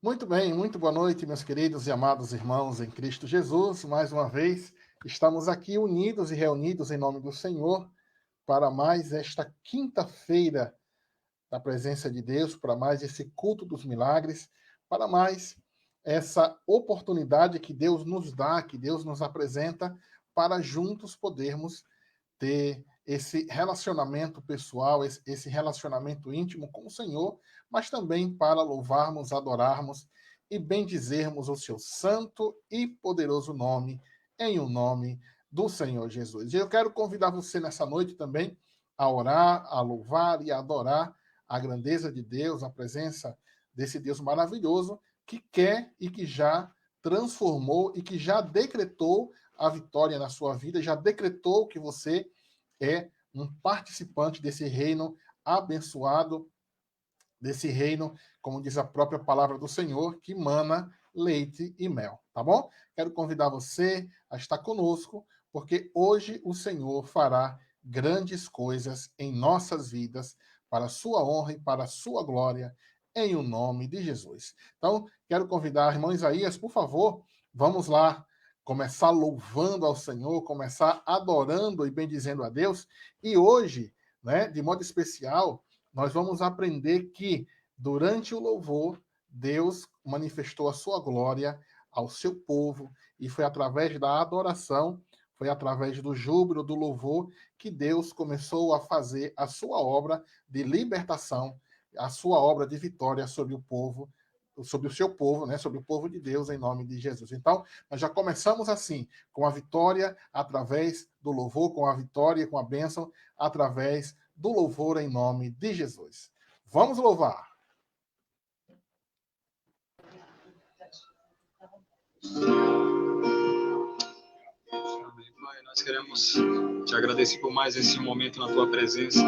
Muito bem, muito boa noite, meus queridos e amados irmãos em Cristo Jesus. Mais uma vez, estamos aqui unidos e reunidos em nome do Senhor para mais esta quinta-feira da presença de Deus, para mais esse culto dos milagres, para mais essa oportunidade que Deus nos dá, que Deus nos apresenta, para juntos podermos ter esse relacionamento pessoal, esse relacionamento íntimo com o Senhor, mas também para louvarmos, adorarmos e bendizermos o seu santo e poderoso nome, em o nome do Senhor Jesus. E eu quero convidar você nessa noite também a orar, a louvar e a adorar a grandeza de Deus, a presença desse Deus maravilhoso que quer e que já transformou e que já decretou a vitória na sua vida, já decretou que você é um participante desse reino abençoado, desse reino, como diz a própria palavra do Senhor, que mana leite e mel, tá bom? Quero convidar você a estar conosco, porque hoje o Senhor fará grandes coisas em nossas vidas, para a sua honra e para a sua glória, em o nome de Jesus. Então, quero convidar a irmã Isaías, por favor, vamos lá começar louvando ao Senhor, começar adorando e bendizendo a Deus. E hoje, né, de modo especial, nós vamos aprender que durante o louvor, Deus manifestou a sua glória ao seu povo e foi através da adoração, foi através do júbilo, do louvor, que Deus começou a fazer a sua obra de libertação, a sua obra de vitória sobre o povo, sobre o seu povo, né, sobre o povo de Deus, em nome de Jesus. Então, nós já começamos assim, com a vitória através do louvor, com a vitória e com a bênção através do louvor em nome de Jesus. Vamos louvar. Amém, Pai. Nós queremos te agradecer por mais esse momento na tua presença.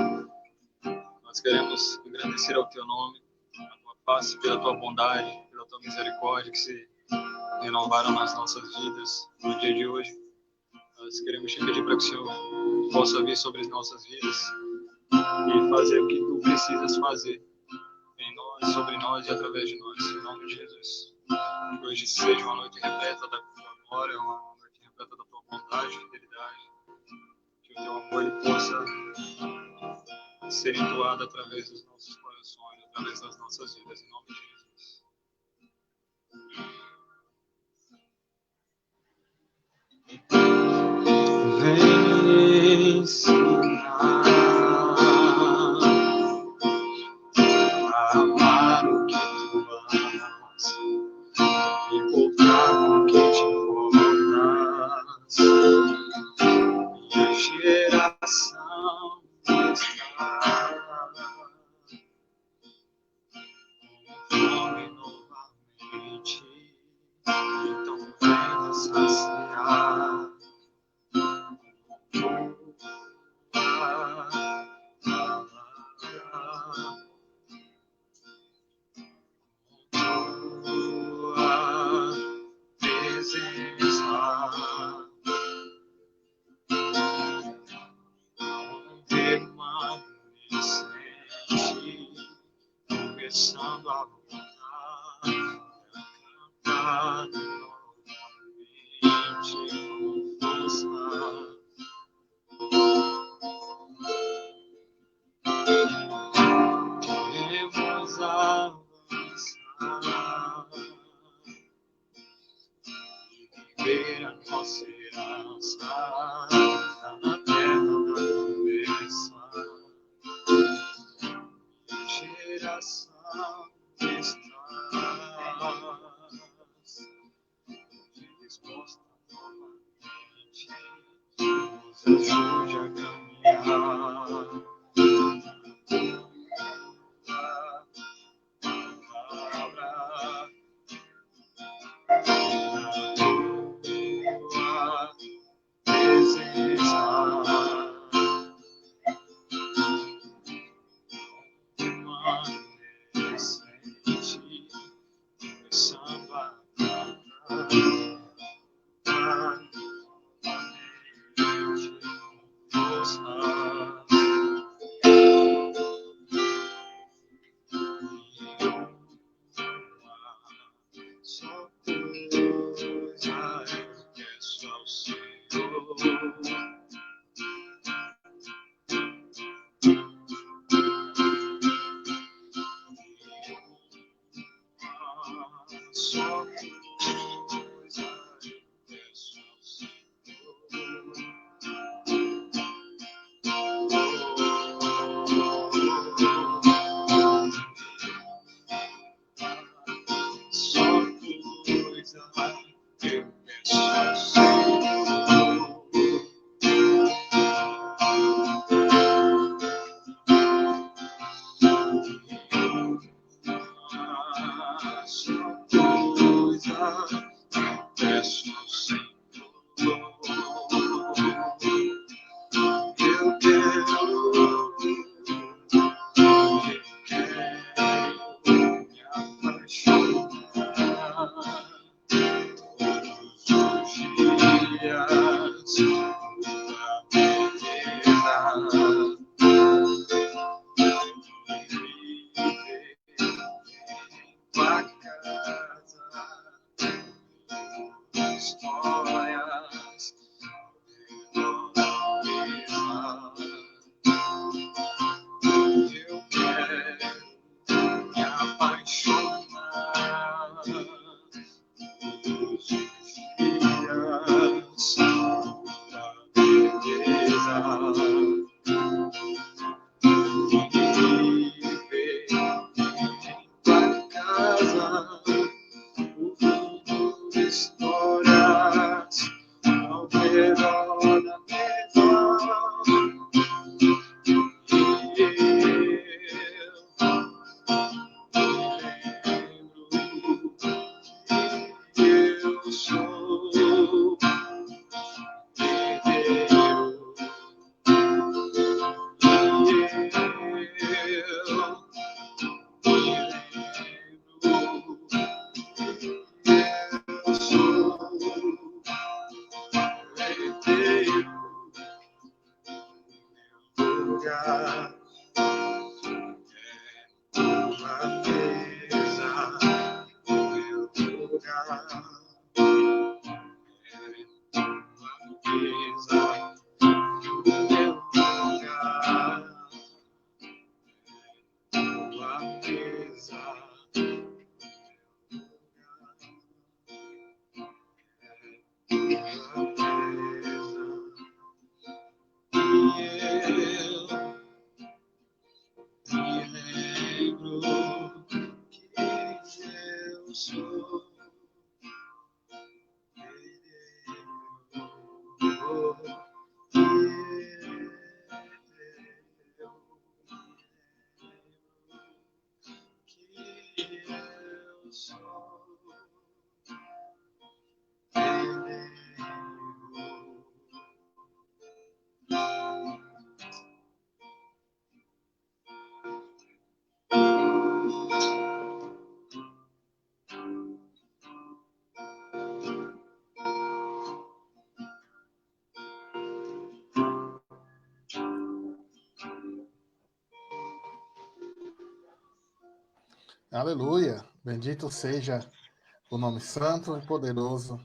Nós queremos agradecer ao teu nome, a tua face, pela tua bondade, pela tua misericórdia que se renovaram nas nossas vidas no dia de hoje. Nós queremos te pedir para que o Senhor possa vir sobre as nossas vidas e fazer o que tu precisas fazer em nós, sobre nós e através de nós, em nome de Jesus. Que hoje seja uma noite repleta da tua glória, uma noite repleta da tua bondade, fidelidade. Que o teu amor ele possa ser entoado através dos nossos corações, através das nossas vidas, em nome de Jesus. Vem ensinar a amar o que tu amas e voltar com o que te importas. Minha geração está com fome novamente, então venha saciar. Começando a voltar, cantar novamente com força. Queremos avançar e viver a nossa herança na terra da promessa. Geração estás disposta novamente, nos ajude a caminhar. Palavra na tua presença. Aleluia. Bendito seja o nome santo e poderoso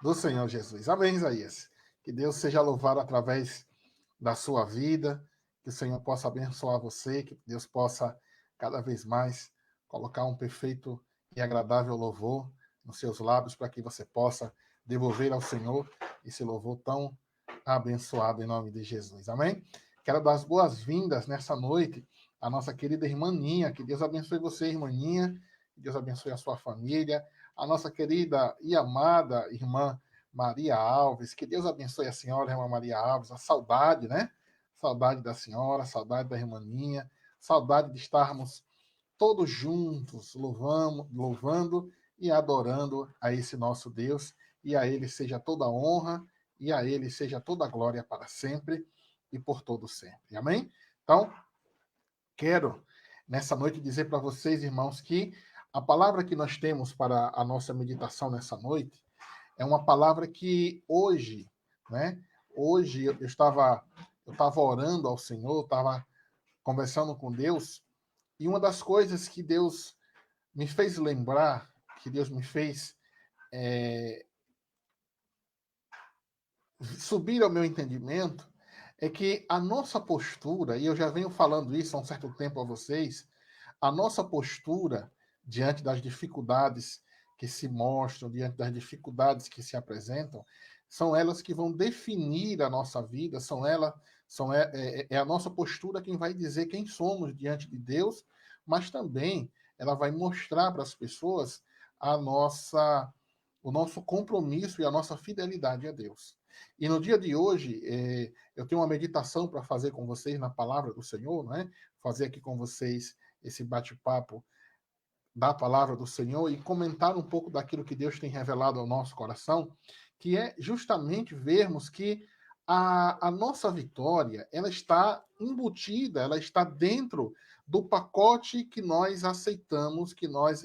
do Senhor Jesus. Amém, Isaías. Que Deus seja louvado através da sua vida, que o Senhor possa abençoar você, que Deus possa cada vez mais colocar um perfeito e agradável louvor nos seus lábios para que você possa devolver ao Senhor esse louvor tão abençoado em nome de Jesus. Amém? Quero dar as boas-vindas nessa noite à nossa querida irmãninha. Que Deus abençoe você, irmãninha. Que Deus abençoe a sua família. A nossa querida e amada irmã Maria Alves. Que Deus abençoe a senhora, irmã Maria Alves. A saudade, né? Saudade da senhora, saudade da irmãninha. Saudade de estarmos todos juntos, louvando e adorando a esse nosso Deus. E a Ele seja toda a honra e a Ele seja toda a glória para sempre e por todo sempre. Amém? Então, quero nessa noite dizer para vocês, irmãos, que a palavra que nós temos para a nossa meditação nessa noite é uma palavra que hoje, né? Hoje eu estava orando ao Senhor, estava conversando com Deus, e uma das coisas que Deus me fez lembrar, que Deus me fez subir ao meu entendimento, é que a nossa postura, e eu já venho falando isso há um certo tempo a vocês, a nossa postura diante das dificuldades que se mostram, diante das dificuldades que se apresentam, são elas que vão definir a nossa vida, é a nossa postura quem vai dizer quem somos diante de Deus, mas também ela vai mostrar para as pessoas o nosso compromisso e a nossa fidelidade a Deus. E no dia de hoje, eu tenho uma meditação para fazer com vocês na palavra do Senhor, né? Fazer aqui com vocês esse bate-papo da palavra do Senhor e comentar um pouco daquilo que Deus tem revelado ao nosso coração, que é justamente vermos que a nossa vitória, ela está embutida, ela está dentro do pacote que nós aceitamos, que nós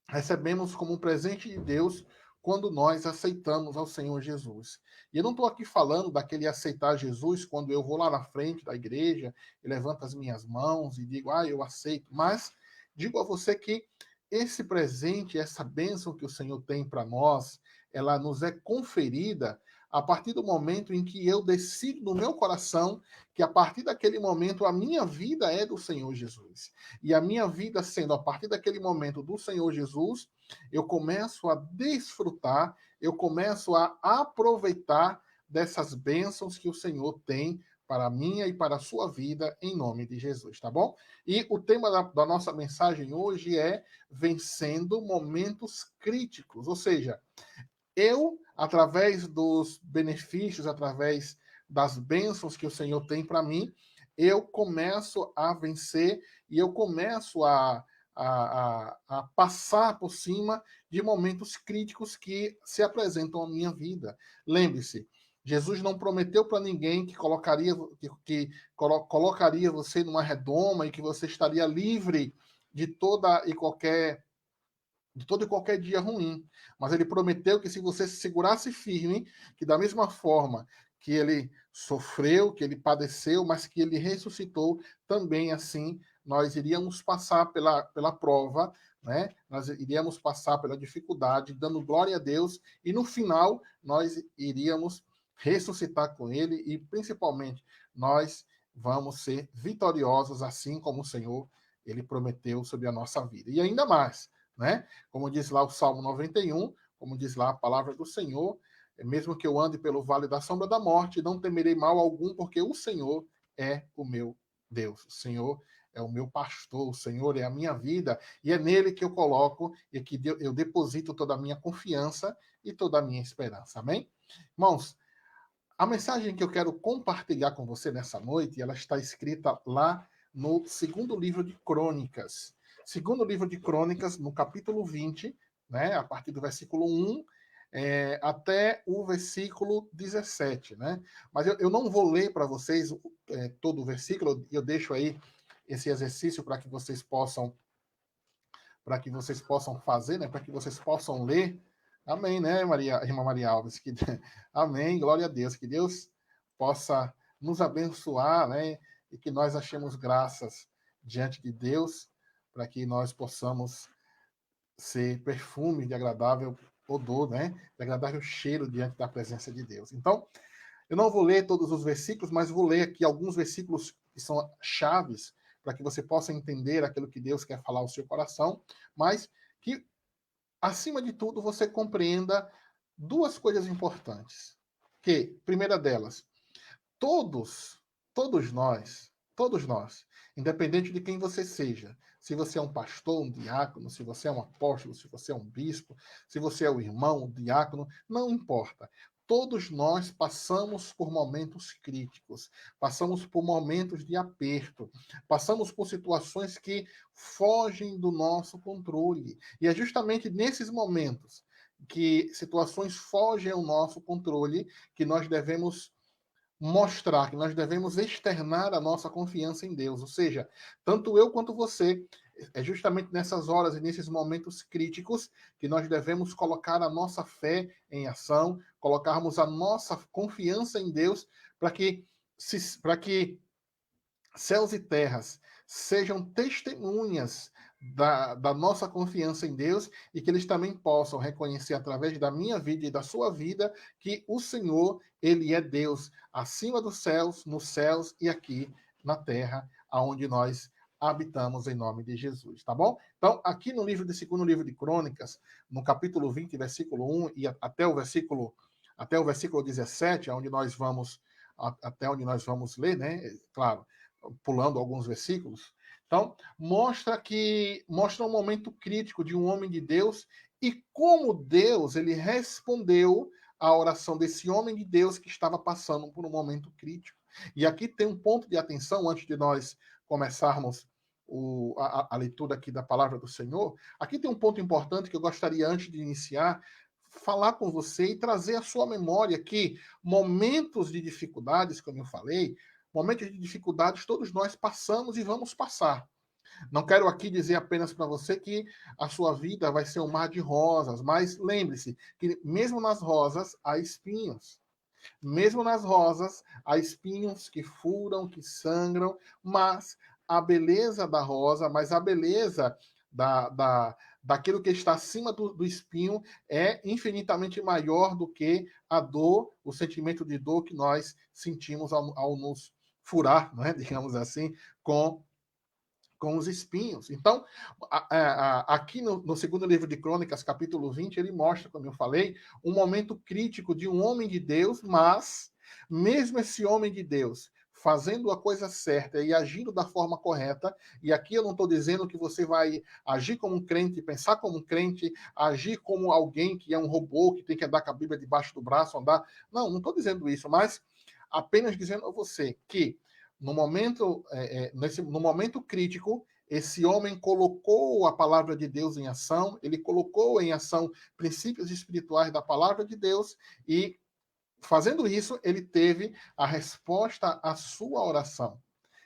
recebemos como um presente de Deus quando nós aceitamos ao Senhor Jesus. E eu não estou aqui falando daquele aceitar Jesus quando eu vou lá na frente da igreja e levanto as minhas mãos e digo, eu aceito. Mas digo a você que esse presente, essa bênção que o Senhor tem para nós, ela nos é conferida a partir do momento em que eu decido no meu coração que a partir daquele momento a minha vida é do Senhor Jesus. E a minha vida sendo a partir daquele momento do Senhor Jesus, eu começo a desfrutar, eu começo a aproveitar dessas bênçãos que o Senhor tem para a minha e para a sua vida, em nome de Jesus, tá bom? E o tema da nossa mensagem hoje é vencendo momentos críticos, ou seja, eu, através dos benefícios, através das bênçãos que o Senhor tem para mim, eu começo a vencer e eu começo a passar por cima de momentos críticos que se apresentam à minha vida. Lembre-se, Jesus não prometeu para ninguém que colocaria você numa redoma e que você estaria livre de todo e qualquer dia ruim. Mas ele prometeu que se você se segurasse firme, que da mesma forma que ele sofreu, que ele padeceu, mas que ele ressuscitou, também assim nós iríamos passar pela prova, né? Nós iríamos passar pela dificuldade, dando glória a Deus, e no final nós iríamos ressuscitar com ele e principalmente nós vamos ser vitoriosos, assim como o Senhor ele prometeu sobre a nossa vida. E ainda mais, né? Como diz lá o Salmo 91, como diz lá a palavra do Senhor, mesmo que eu ande pelo vale da sombra da morte, não temerei mal algum, porque o Senhor é o meu Deus. O Senhor é o meu pastor, o Senhor é a minha vida, e é nele que eu coloco e que eu deposito toda a minha confiança e toda a minha esperança. Amém? Irmãos, a mensagem que eu quero compartilhar com você nessa noite, ela está escrita lá no segundo livro de Crônicas. Segundo livro de Crônicas, no capítulo 20, né, a partir do versículo 1 até o versículo 17. Né? Mas eu não vou ler para vocês todo o versículo, eu deixo aí esse exercício para que vocês possam fazer, né, para que vocês possam ler. Amém, né, irmã Maria Alves? Amém, glória a Deus. Que Deus possa nos abençoar, né, e que nós achemos graças diante de Deus, para que nós possamos ser perfume de agradável odor, né? De agradável cheiro diante da presença de Deus. Então, eu não vou ler todos os versículos, mas vou ler aqui alguns versículos que são chaves para que você possa entender aquilo que Deus quer falar ao seu coração, mas que, acima de tudo, você compreenda duas coisas importantes. Que, primeira delas, todos, todos nós, independente de quem você seja, se você é um pastor, um diácono, se você é um apóstolo, se você é um bispo, se você é o irmão, o diácono, não importa. Todos nós passamos por momentos críticos, passamos por momentos de aperto, passamos por situações que fogem do nosso controle. E é justamente nesses momentos que situações fogem ao nosso controle que nós devemos mostrar, que nós devemos externar a nossa confiança em Deus. Ou seja, tanto eu quanto você, é justamente nessas horas e nesses momentos críticos que nós devemos colocar a nossa fé em ação, colocarmos a nossa confiança em Deus para que céus e terras sejam testemunhas da nossa confiança em Deus e que eles também possam reconhecer através da minha vida e da sua vida que o Senhor, ele é Deus acima dos céus, nos céus e aqui na terra, aonde nós habitamos em nome de Jesus, tá bom? Então, aqui no livro de segundo livro de Crônicas, no capítulo 20, versículo 1 e até o versículo 17, até onde nós vamos ler, né? Claro, pulando alguns versículos. Então, mostra um momento crítico de um homem de Deus e como Deus ele respondeu à oração desse homem de Deus que estava passando por um momento crítico. E aqui tem um ponto de atenção antes de nós começarmos a leitura aqui da palavra do Senhor. Aqui tem um ponto importante que eu gostaria, antes de iniciar, falar com você e trazer à sua memória que momentos de dificuldades, como eu falei, momentos de dificuldades todos nós passamos e vamos passar. Não quero aqui dizer apenas para você que a sua vida vai ser um mar de rosas, mas lembre-se que mesmo nas rosas há espinhos. Mesmo nas rosas há espinhos que furam, que sangram, mas a beleza da rosa, mas a beleza daquilo que está acima do espinho é infinitamente maior do que a dor, o sentimento de dor que nós sentimos ao nos furar, não é? Digamos assim, com os espinhos. Então, aqui no segundo livro de Crônicas, capítulo 20, ele mostra, como eu falei, um momento crítico de um homem de Deus, mas mesmo esse homem de Deus fazendo a coisa certa e agindo da forma correta, e aqui eu não estou dizendo que você vai agir como um crente, pensar como um crente, agir como alguém que é um robô, que tem que andar com a Bíblia debaixo do braço, andar... Não estou dizendo isso, mas apenas dizendo a você que no momento crítico, esse homem colocou a palavra de Deus em ação, ele colocou em ação princípios espirituais da palavra de Deus e, fazendo isso, ele teve a resposta à sua oração.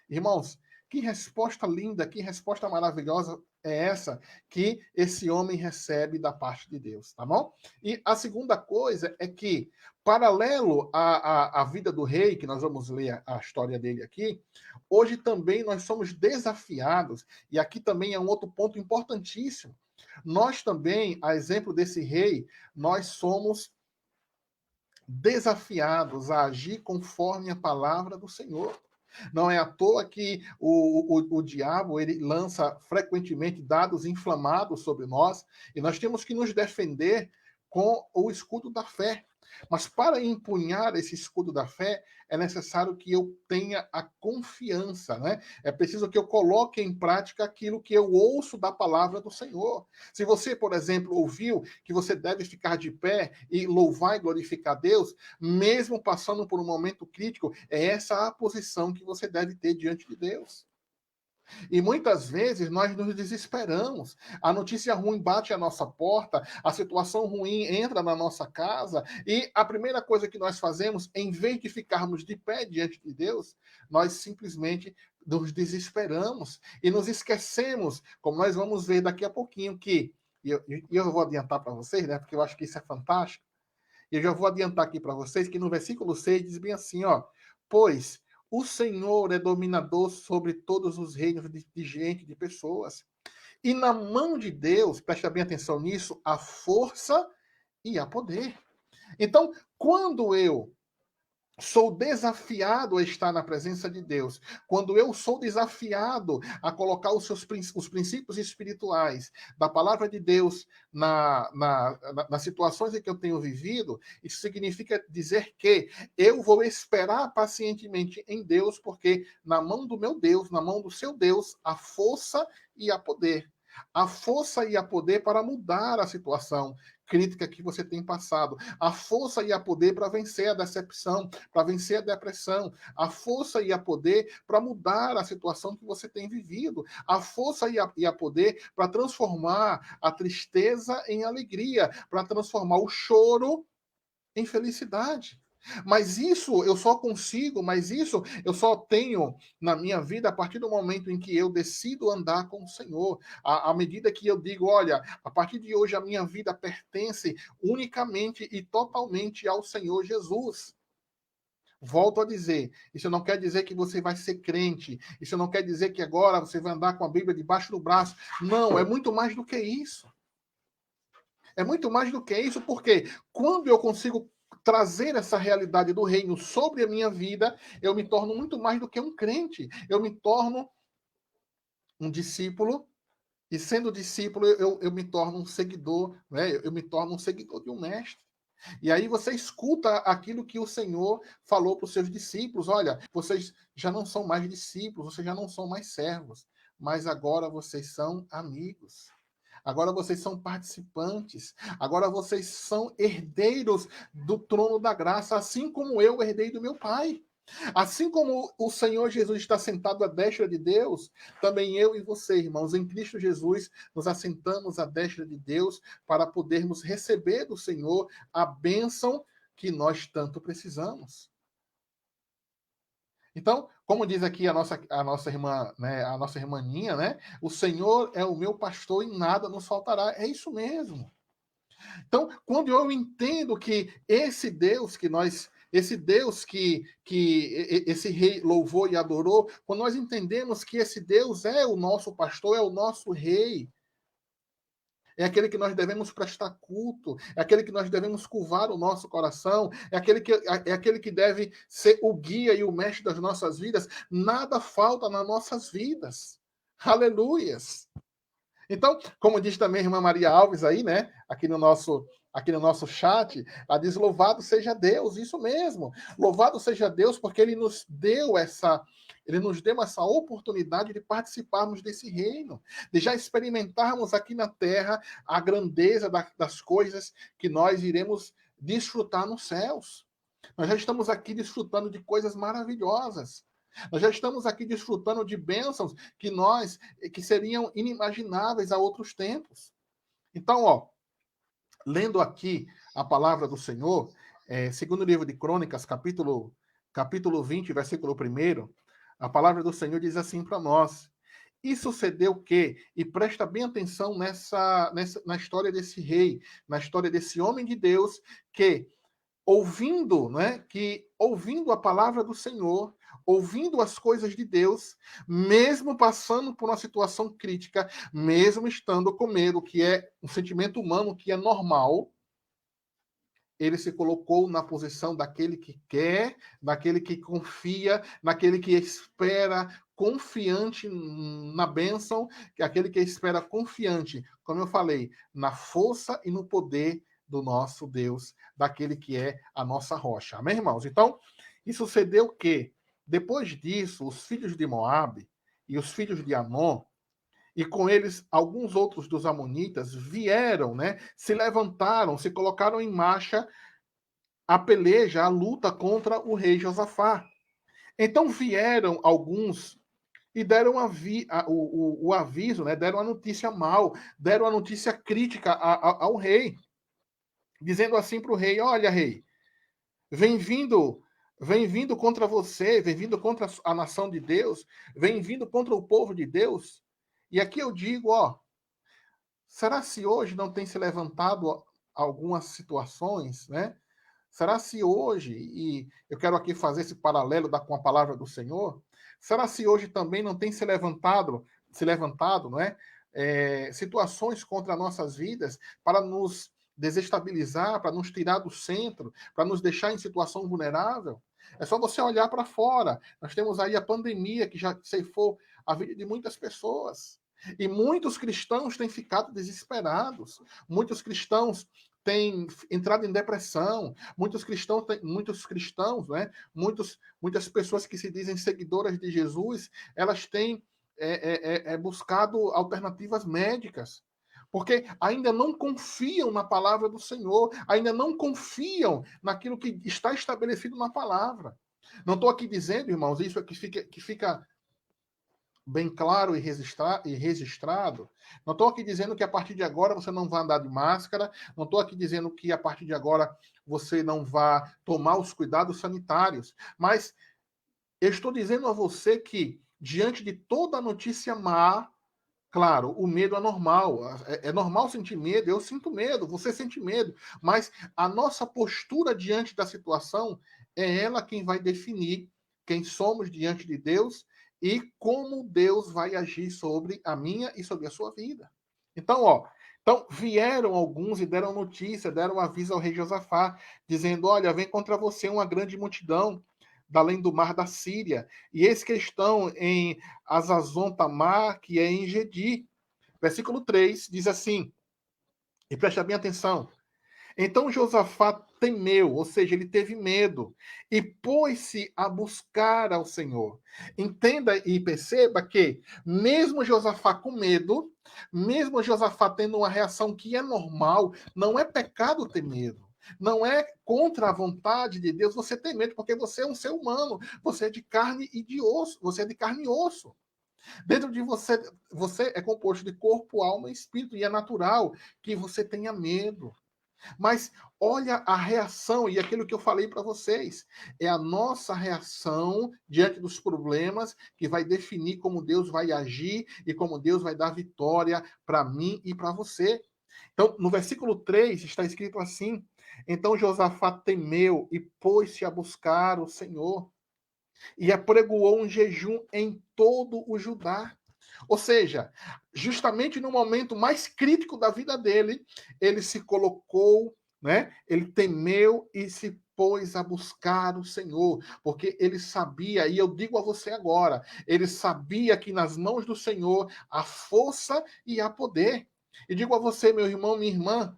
Irmãos, que resposta linda, que resposta maravilhosa é essa que esse homem recebe da parte de Deus, tá bom? E a segunda coisa é que, paralelo à vida do rei, que nós vamos ler a história dele aqui, hoje também nós somos desafiados, e aqui também é um outro ponto importantíssimo. Nós também, a exemplo desse rei, nós somos desafiados a agir conforme a palavra do Senhor. Não é à toa que o diabo ele lança frequentemente dados inflamados sobre nós e nós temos que nos defender com o escudo da fé. Mas para empunhar esse escudo da fé, é necessário que eu tenha a confiança, né? É preciso que eu coloque em prática aquilo que eu ouço da palavra do Senhor. Se você, por exemplo, ouviu que você deve ficar de pé e louvar e glorificar Deus, mesmo passando por um momento crítico, é essa a posição que você deve ter diante de Deus. E muitas vezes nós nos desesperamos. A notícia ruim bate à nossa porta, a situação ruim entra na nossa casa, e a primeira coisa que nós fazemos, em vez de ficarmos de pé diante de Deus, nós simplesmente nos desesperamos e nos esquecemos, como nós vamos ver daqui a pouquinho, que, eu vou adiantar para vocês, né, porque eu acho que isso é fantástico, e eu já vou adiantar aqui para vocês que no versículo 6 diz bem assim, ó, pois O Senhor é dominador sobre todos os reinos de gente, de pessoas. E na mão de Deus, presta bem atenção nisso, há força e há poder. Então, quando eu sou desafiado a estar na presença de Deus, quando eu sou desafiado a colocar os princípios espirituais da palavra de Deus nas situações em que eu tenho vivido, isso significa dizer que eu vou esperar pacientemente em Deus, porque na mão do meu Deus, na mão do seu Deus, há força e há poder. A força e a poder para mudar a situação crítica que você tem passado. A força e a poder para vencer a decepção, para vencer a depressão. A força e a poder para mudar a situação que você tem vivido. A força e a poder para transformar a tristeza em alegria, para transformar o choro em felicidade. Mas isso eu só tenho na minha vida a partir do momento em que eu decido andar com o Senhor. À medida que eu digo, olha, a partir de hoje a minha vida pertence unicamente e totalmente ao Senhor Jesus. Volto a dizer, isso não quer dizer que você vai ser crente, isso não quer dizer que agora você vai andar com a Bíblia debaixo do braço. Não, é muito mais do que isso. É muito mais do que isso, porque quando eu consigo trazer essa realidade do reino sobre a minha vida, eu me torno muito mais do que um crente. Eu me torno um discípulo, e sendo discípulo, eu me torno um seguidor, né? Eu me torno um seguidor de um mestre. E aí você escuta aquilo que o Senhor falou para os seus discípulos: olha, vocês já não são mais discípulos, vocês já não são mais servos, mas agora vocês são amigos. Agora vocês são participantes. Agora vocês são herdeiros do trono da graça, assim como eu herdei do meu Pai. Assim como o Senhor Jesus está sentado à destra de Deus, também eu e você, irmãos, em Cristo Jesus, nos assentamos à destra de Deus para podermos receber do Senhor a bênção que nós tanto precisamos. Então, como diz aqui a nossa irmã, né, a nossa irmãninha, né? O Senhor é o meu pastor e nada nos faltará. É isso mesmo. Então, quando eu entendo que esse Deus que esse rei louvou e adorou, quando nós entendemos que esse Deus é o nosso pastor, é o nosso rei, é aquele que nós devemos prestar culto, é aquele que nós devemos curvar o nosso coração, é aquele que deve ser o guia e o mestre das nossas vidas. Nada falta nas nossas vidas. Aleluias! Então, como diz também a irmã Maria Alves aí, né, aqui no nosso chat, ela diz: louvado seja Deus, isso mesmo. Louvado seja Deus porque ele nos deu essa oportunidade de participarmos desse reino, de já experimentarmos aqui na terra a grandeza das coisas que nós iremos desfrutar nos céus. Nós já estamos aqui desfrutando de coisas maravilhosas. Nós já estamos aqui desfrutando de bênçãos que seriam inimagináveis a outros tempos. Então, lendo aqui a palavra do Senhor, segundo o livro de Crônicas, capítulo 20, versículo 1, a palavra do Senhor diz assim para nós: e sucedeu que, e presta bem atenção na história desse rei, na história desse homem de Deus, que ouvindo a palavra do Senhor, ouvindo as coisas de Deus, mesmo passando por uma situação crítica, mesmo estando com medo, que é um sentimento humano que é normal, ele se colocou na posição daquele que quer, daquele que confia, daquele que espera confiante na bênção, aquele que espera confiante, como eu falei, na força e no poder do nosso Deus, daquele que é a nossa rocha. Amém, irmãos? Então, e sucedeu que, depois disso, os filhos de Moabe e os filhos de Amon, e com eles alguns outros dos amonitas, vieram, né? Se levantaram, se colocaram em marcha a peleja, a luta contra o rei Josafá. Então vieram alguns e deram o aviso, né? Deram a notícia mal, deram a notícia crítica ao rei, dizendo assim para o rei: olha, rei, vem vindo contra você, vem vindo contra a nação de Deus, vem vindo contra o povo de Deus. E aqui eu digo, será se hoje não tem se levantado algumas situações, né? Será se hoje, e eu quero aqui fazer esse paralelo com a palavra do Senhor, será se hoje também não tem se levantado, não é? Situações contra nossas vidas para nos desestabilizar, para nos tirar do centro, para nos deixar em situação vulnerável? É só você olhar para fora. Nós temos aí a pandemia que já ceifou a vida de muitas pessoas. E muitos cristãos têm ficado desesperados. Muitos cristãos têm entrado em depressão. Muitos cristãos, né? Muitas pessoas que se dizem seguidoras de Jesus, elas têm buscado alternativas médicas, porque ainda não confiam na palavra do Senhor, ainda não confiam naquilo que está estabelecido na palavra. Não estou aqui dizendo, irmãos, isso é que fica bem claro e registrado. Não estou aqui dizendo que a partir de agora você não vai andar de máscara, não estou aqui dizendo que a partir de agora você não vai tomar os cuidados sanitários, mas eu estou dizendo a você que, diante de toda a notícia má, claro, o medo é normal. É normal sentir medo, eu sinto medo, você sente medo. Mas a nossa postura diante da situação é ela quem vai definir quem somos diante de Deus e como Deus vai agir sobre a minha e sobre a sua vida. Então, vieram alguns e deram notícia, deram aviso ao rei Josafá, dizendo: olha, vem contra você uma grande multidão da além do mar da Síria, e eis que estão em Azazon Tamar, que é em Gedi. Versículo 3 diz assim, e presta bem atenção: então Josafá temeu, ou seja, ele teve medo, e pôs-se a buscar ao Senhor. Entenda e perceba que, mesmo Josafá com medo, mesmo Josafá tendo uma reação que é normal, não é pecado ter medo. Não é contra a vontade de Deus você ter medo, porque você é um ser humano, você é de carne e de osso, você é de carne e osso. Dentro de você, você é composto de corpo, alma e espírito, e é natural que você tenha medo. Mas olha a reação, e aquilo que eu falei para vocês, é a nossa reação diante dos problemas que vai definir como Deus vai agir e como Deus vai dar vitória para mim e para você. Então, no versículo 3 está escrito assim: então Josafá temeu e pôs-se a buscar o Senhor e apregoou um jejum em todo o Judá. Ou seja, justamente no momento mais crítico da vida dele, ele se colocou, né? Ele temeu e se pôs a buscar o Senhor, porque ele sabia, e eu digo a você agora, ele sabia que nas mãos do Senhor há força e há poder. E digo a você, meu irmão, minha irmã,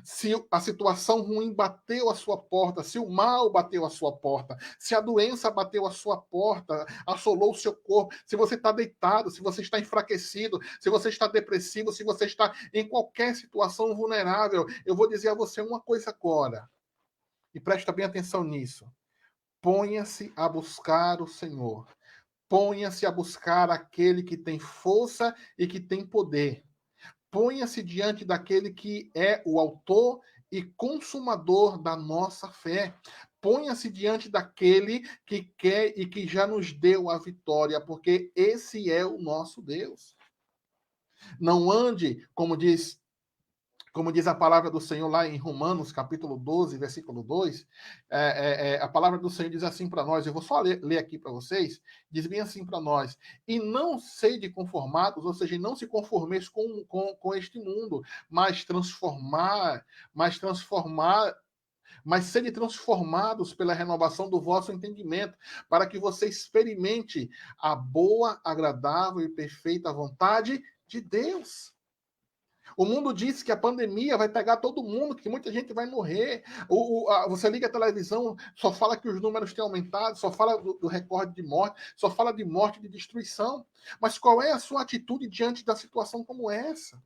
se a situação ruim bateu a sua porta, se o mal bateu a sua porta, se a doença bateu a sua porta, assolou o seu corpo, se você está deitado, se você está enfraquecido, se você está depressivo, se você está em qualquer situação vulnerável, eu vou dizer a você uma coisa agora, e presta bem atenção nisso. Ponha-se a buscar o Senhor. Ponha-se a buscar aquele que tem força e que tem poder. Ponha-se diante daquele que é o autor e consumador da nossa fé. Ponha-se diante daquele que quer e que já nos deu a vitória, porque esse é o nosso Deus. Não ande, como diz a palavra do Senhor lá em Romanos, capítulo 12, versículo 2, a palavra do Senhor diz assim para nós, eu vou só ler aqui para vocês, diz bem assim para nós: e não sede conformados, ou seja, não se conformeis com este mundo, mas sede transformados pela renovação do vosso entendimento, para que você experimente a boa, agradável e perfeita vontade de Deus. O mundo diz que a pandemia vai pegar todo mundo, que muita gente vai morrer. Você liga a televisão, só fala que os números têm aumentado, só fala do recorde de morte, só fala de morte e de destruição. Mas qual é a sua atitude diante da situação como essa?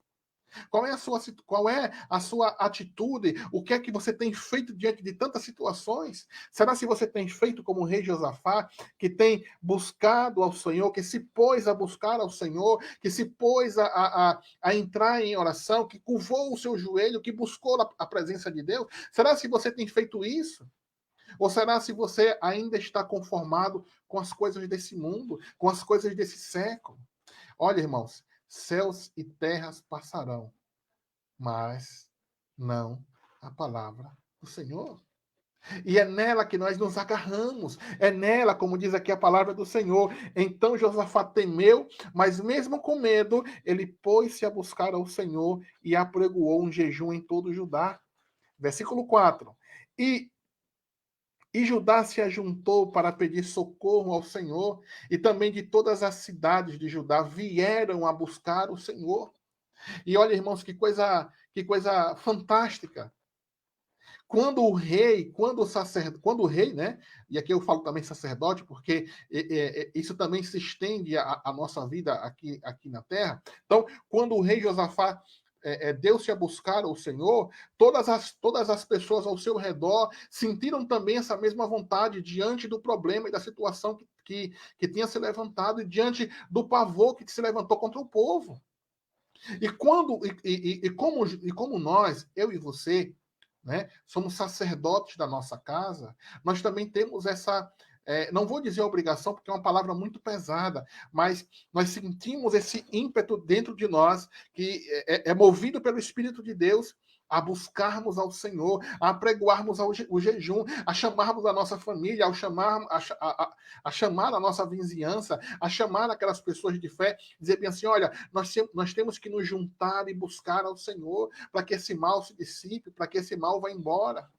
Qual é a sua atitude? O que é que você tem feito diante de tantas situações? Será se você tem feito como o rei Josafá, que tem buscado ao Senhor, que se pôs a buscar ao Senhor, que se pôs a entrar em oração, que curvou o seu joelho, que buscou a presença de Deus? Será se você tem feito isso? Ou será se você ainda está conformado com as coisas desse mundo, com as coisas desse século? Olha, irmãos, céus e terras passarão, mas não a palavra do Senhor. E é nela que nós nos agarramos. É nela, como diz aqui a palavra do Senhor. Então Josafá temeu, mas mesmo com medo, ele pôs-se a buscar ao Senhor e apregoou um jejum em todo Judá. Versículo 4. E e Judá se ajuntou para pedir socorro ao Senhor, e também de todas as cidades de Judá vieram a buscar o Senhor. E olha, irmãos, que coisa fantástica. Quando o rei, né? E aqui eu falo também sacerdote, porque isso também se estende à nossa vida aqui na terra. Então, quando o rei Josafá deu-se a buscar o Senhor, todas as pessoas ao seu redor sentiram também essa mesma vontade diante do problema e da situação que tinha se levantado e diante do pavor que se levantou contra o povo. E como nós, eu e você, né, somos sacerdotes da nossa casa, nós também temos essa, não vou dizer obrigação, porque é uma palavra muito pesada, mas nós sentimos esse ímpeto dentro de nós, que é movido pelo Espírito de Deus, a buscarmos ao Senhor, a apregoarmos o jejum, a chamarmos a nossa família, a chamar a nossa vizinhança, a chamar aquelas pessoas de fé, dizer bem assim, olha, nós temos que nos juntar e buscar ao Senhor para que esse mal se dissipe, para que esse mal vá embora.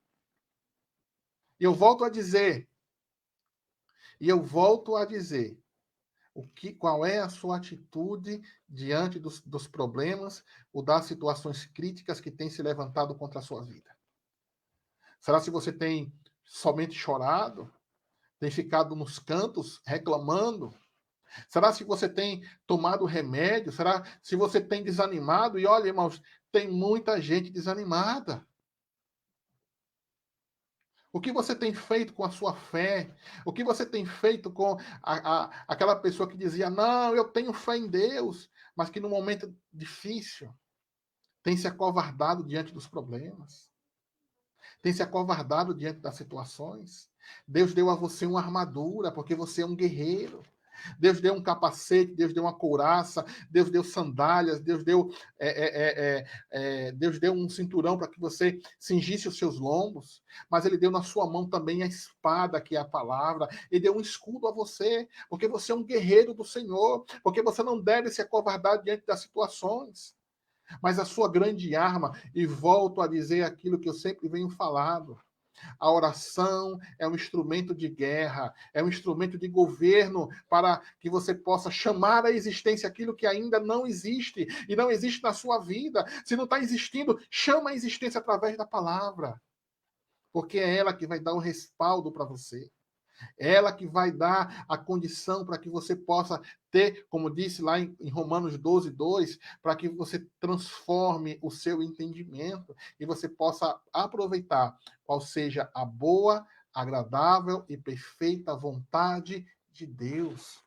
E eu volto a dizer, qual é a sua atitude diante dos problemas ou das situações críticas que têm se levantado contra a sua vida? Será se você tem somente chorado? Tem ficado nos cantos reclamando? Será se você tem tomado remédio? Será se você tem desanimado? E olha, irmãos, tem muita gente desanimada. O que você tem feito com a sua fé? O que você tem feito com aquela pessoa que dizia, não, eu tenho fé em Deus, mas que no momento difícil tem se acovardado diante dos problemas, tem se acovardado diante das situações? Deus deu a você uma armadura, porque você é um guerreiro. Deus deu um capacete, Deus deu uma couraça, Deus deu sandálias, Deus deu um cinturão para que você cingisse os seus lombos, mas Ele deu na sua mão também a espada, que é a palavra, Ele deu um escudo a você, porque você é um guerreiro do Senhor, porque você não deve se acovardar diante das situações, mas a sua grande arma, e volto a dizer aquilo que eu sempre venho falando, a oração é um instrumento de guerra, é um instrumento de governo para que você possa chamar à existência aquilo que ainda não existe e não existe na sua vida. Se não está existindo, chama à existência através da palavra, porque é ela que vai dar o respaldo para você. Ela que vai dar a condição para que você possa ter, como disse lá em Romanos 12, 2, para que você transforme o seu entendimento e você possa aproveitar qual seja a boa, agradável e perfeita vontade de Deus.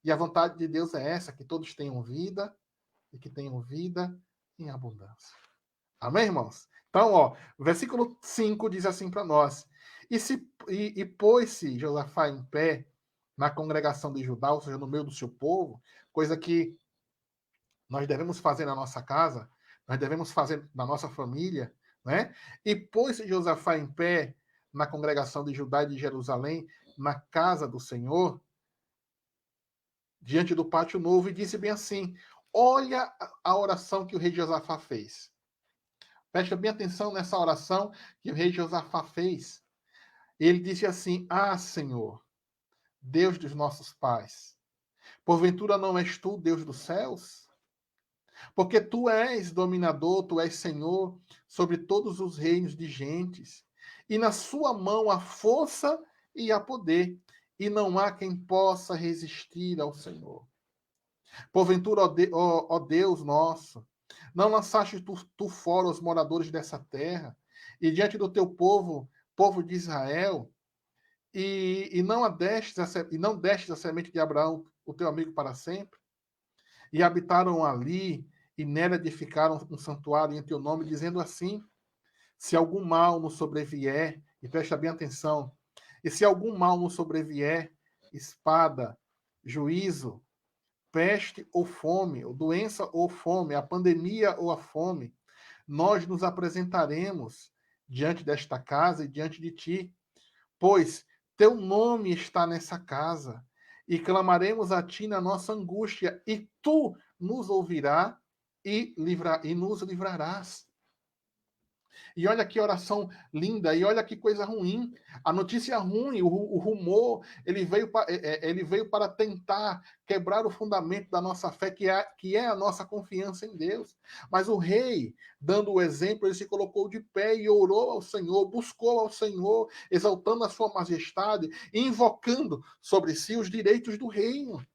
E a vontade de Deus é essa, que todos tenham vida e que tenham vida em abundância. Amém, irmãos? Então, o versículo 5 diz assim para nós: E pôs-se Josafá em pé na congregação de Judá, ou seja, no meio do seu povo, coisa que nós devemos fazer na nossa casa, nós devemos fazer na nossa família, né? E pôs-se Josafá em pé na congregação de Judá e de Jerusalém, na casa do Senhor, diante do pátio novo, e disse bem assim: olha a oração que o rei Josafá fez. Presta bem atenção nessa oração que o rei Josafá fez. Ele disse assim: ah, Senhor, Deus dos nossos pais, porventura não és tu, Deus dos céus? Porque tu és dominador, tu és Senhor sobre todos os reinos de gentes, e na sua mão há força e há poder, e não há quem possa resistir ao Senhor. Porventura, ó Deus nosso, não lançaste tu fora os moradores dessa terra, e diante do teu povo de Israel, e não destes a semente de Abraão, o teu amigo, para sempre? E habitaram ali, e nela edificaram um santuário em teu nome, dizendo assim: se algum mal nos sobrevier, e presta bem atenção, e se algum mal nos sobrevier, espada, juízo, peste ou fome, ou doença ou fome, a pandemia ou a fome, nós nos apresentaremos diante desta casa e diante de ti, pois teu nome está nessa casa, e clamaremos a ti na nossa angústia, e tu nos ouvirás e nos livrarás. E olha que oração linda, e olha que coisa ruim. A notícia ruim, o rumor, ele veio para tentar quebrar o fundamento da nossa fé, que é a nossa confiança em Deus. Mas o rei, dando o exemplo, ele se colocou de pé e orou ao Senhor, buscou ao Senhor, exaltando a sua majestade e invocando sobre si os direitos do reino.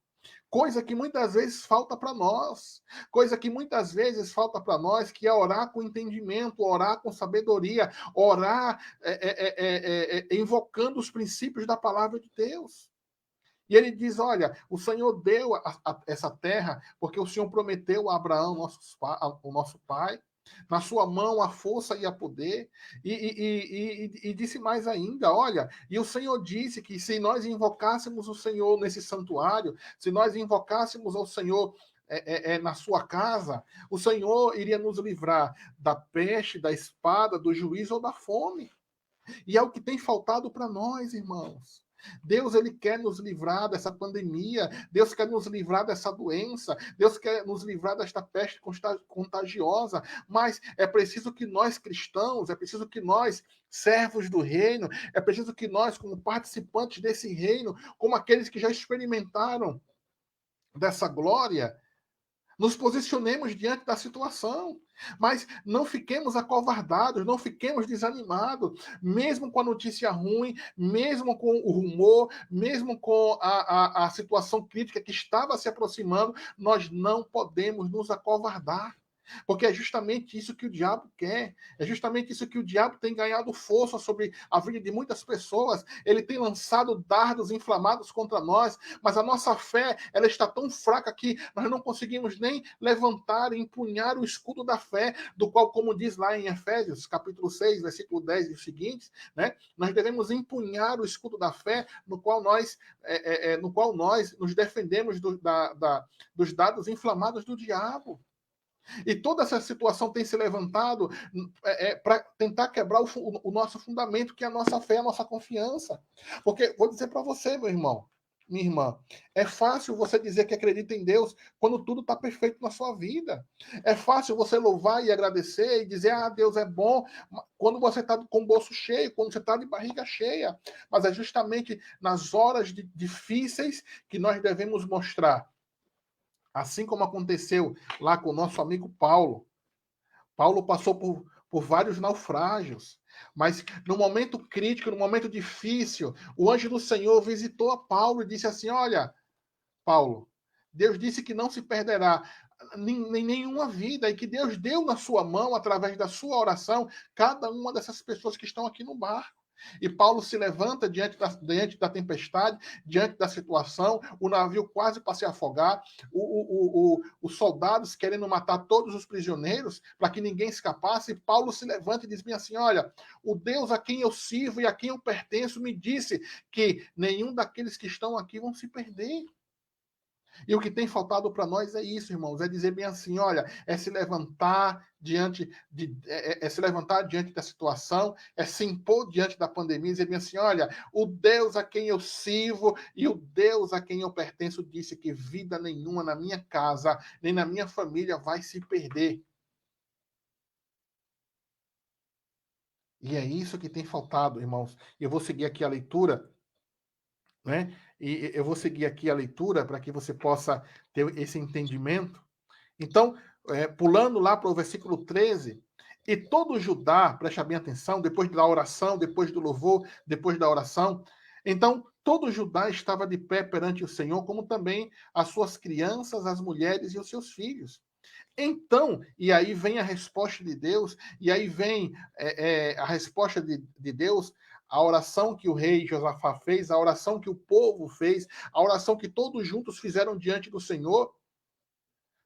Coisa que muitas vezes falta para nós, coisa que muitas vezes falta para nós, que é orar com entendimento, orar com sabedoria, orar invocando os princípios da palavra de Deus. E ele diz: olha, o Senhor deu essa terra porque o Senhor prometeu a Abraão, o nosso pai, na sua mão a força e a poder, e disse mais ainda: olha, e o Senhor disse que se nós invocássemos o Senhor nesse santuário, se nós invocássemos ao Senhor na sua casa, o Senhor iria nos livrar da peste, da espada, do juízo ou da fome. E é o que tem faltado para nós, irmãos. Deus, ele quer nos livrar dessa pandemia, Deus quer nos livrar dessa doença, Deus quer nos livrar desta peste contagiosa, mas é preciso que nós cristãos, é preciso que nós, servos do reino, é preciso que nós, como participantes desse reino, como aqueles que já experimentaram dessa glória, nos posicionemos diante da situação, mas não fiquemos acovardados, não fiquemos desanimados, mesmo com a notícia ruim, mesmo com o rumor, mesmo com a situação crítica que estava se aproximando, nós não podemos nos acovardar. Porque é justamente isso que o diabo quer. É justamente isso que o diabo tem ganhado força sobre a vida de muitas pessoas. Ele tem lançado dardos inflamados contra nós, mas a nossa fé, ela está tão fraca que nós não conseguimos nem levantar e empunhar o escudo da fé, do qual, como diz lá em Efésios, capítulo 6, versículo 10 e os seguintes, né? Nós devemos empunhar o escudo da fé, no qual nós nos defendemos dos dardos inflamados do diabo. E toda essa situação tem se levantado para tentar quebrar o nosso fundamento, que é a nossa fé, a nossa confiança. Porque, vou dizer para você, meu irmão, minha irmã, é fácil você dizer que acredita em Deus quando tudo está perfeito na sua vida. É fácil você louvar e agradecer e dizer, ah, Deus é bom, quando você está com o bolso cheio, quando você está de barriga cheia. Mas é justamente nas horas difíceis que nós devemos mostrar. Assim como aconteceu lá com o nosso amigo Paulo. Paulo passou por vários naufrágios, mas no momento crítico, no momento difícil, o anjo do Senhor visitou a Paulo e disse assim: olha, Paulo, Deus disse que não se perderá nenhuma vida e que Deus deu na sua mão, através da sua oração, cada uma dessas pessoas que estão aqui no barco. E Paulo se levanta diante da tempestade, diante da situação, o navio quase para se afogar, os soldados querendo matar todos os prisioneiros para que ninguém escapasse. E Paulo se levanta e diz bem assim: olha, o Deus a quem eu sirvo e a quem eu pertenço me disse que nenhum daqueles que estão aqui vão se perder. E o que tem faltado para nós é isso, irmãos, é dizer bem assim, olha, é se levantar se levantar diante da situação, é se impor diante da pandemia, e dizer bem assim, olha, o Deus a quem eu sirvo e o Deus a quem eu pertenço disse que vida nenhuma na minha casa, nem na minha família vai se perder. E é isso que tem faltado, irmãos. Eu vou seguir aqui a leitura, né? E eu vou seguir aqui a leitura para que você possa ter esse entendimento. Então, pulando lá para o versículo 13, e todo Judá, preste bem atenção, depois da oração, depois do louvor, depois da oração, então todo Judá estava de pé perante o Senhor, como também as suas crianças, as mulheres e os seus filhos. Então, e aí vem a resposta de Deus, e aí vem a resposta de Deus, a oração que o rei Josafá fez, a oração que o povo fez, a oração que todos juntos fizeram diante do Senhor,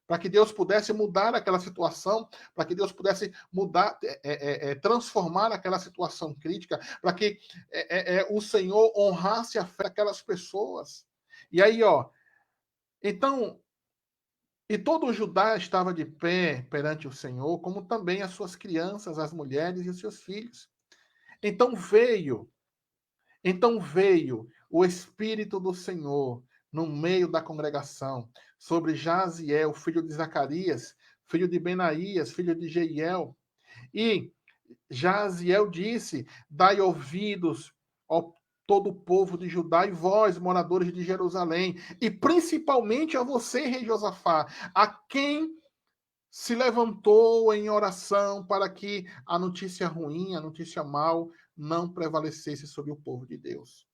para que Deus pudesse mudar aquela situação, para que Deus pudesse mudar, transformar aquela situação crítica, para que o Senhor honrasse a fé daquelas pessoas. E aí, ó, então, e todo o Judá estava de pé perante o Senhor, como também as suas crianças, as mulheres e os seus filhos. Então veio o Espírito do Senhor no meio da congregação sobre Jaziel, filho de Zacarias, filho de Benaías, filho de Jeiel. E Jaziel disse: dai ouvidos ao todo o povo de Judá e vós, moradores de Jerusalém, e principalmente a você, rei Josafá, a quem se levantou em oração para que a notícia ruim, a notícia mal, não prevalecesse sobre o povo de Deus.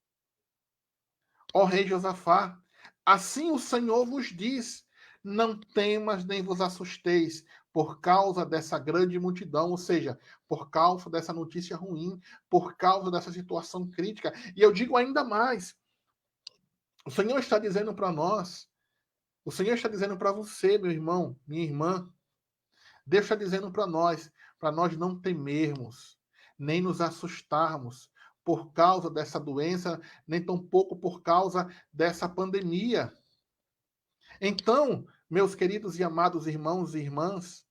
Ó rei Josafá, assim o Senhor vos diz: não temas nem vos assusteis por causa dessa grande multidão, ou seja, por causa dessa notícia ruim, por causa dessa situação crítica. E eu digo ainda mais: o Senhor está dizendo para nós, o Senhor está dizendo para você, meu irmão, minha irmã, Deus está dizendo para nós não temermos, nem nos assustarmos por causa dessa doença, nem tampouco por causa dessa pandemia. Então, meus queridos e amados irmãos e irmãs,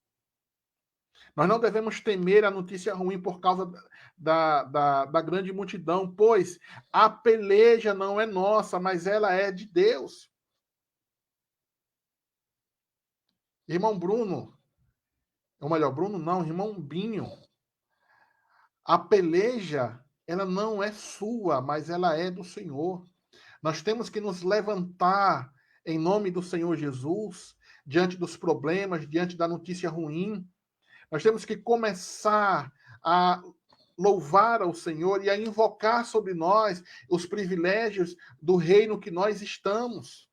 nós não devemos temer a notícia ruim por causa da grande multidão, pois a peleja não é nossa, mas ela é de Deus. Irmão Bruno, ou melhor, Bruno não, irmão Binho, a peleja, ela não é sua, mas ela é do Senhor. Nós temos que nos levantar em nome do Senhor Jesus, diante dos problemas, diante da notícia ruim. Nós temos que começar a louvar ao Senhor e a invocar sobre nós os privilégios do reino que nós estamos.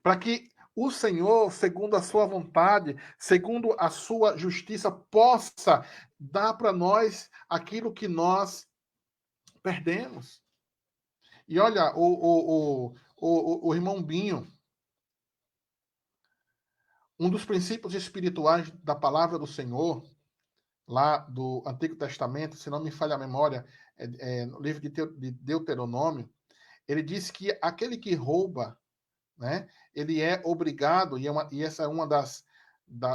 Para que o Senhor, segundo a sua vontade, segundo a sua justiça, possa dar para nós aquilo que nós perdemos. E olha, o irmão Binho, um dos princípios espirituais da palavra do Senhor, lá do Antigo Testamento, se não me falha a memória, no livro de Deuteronômio, ele diz que aquele que rouba, né, ele é obrigado, e essa é uma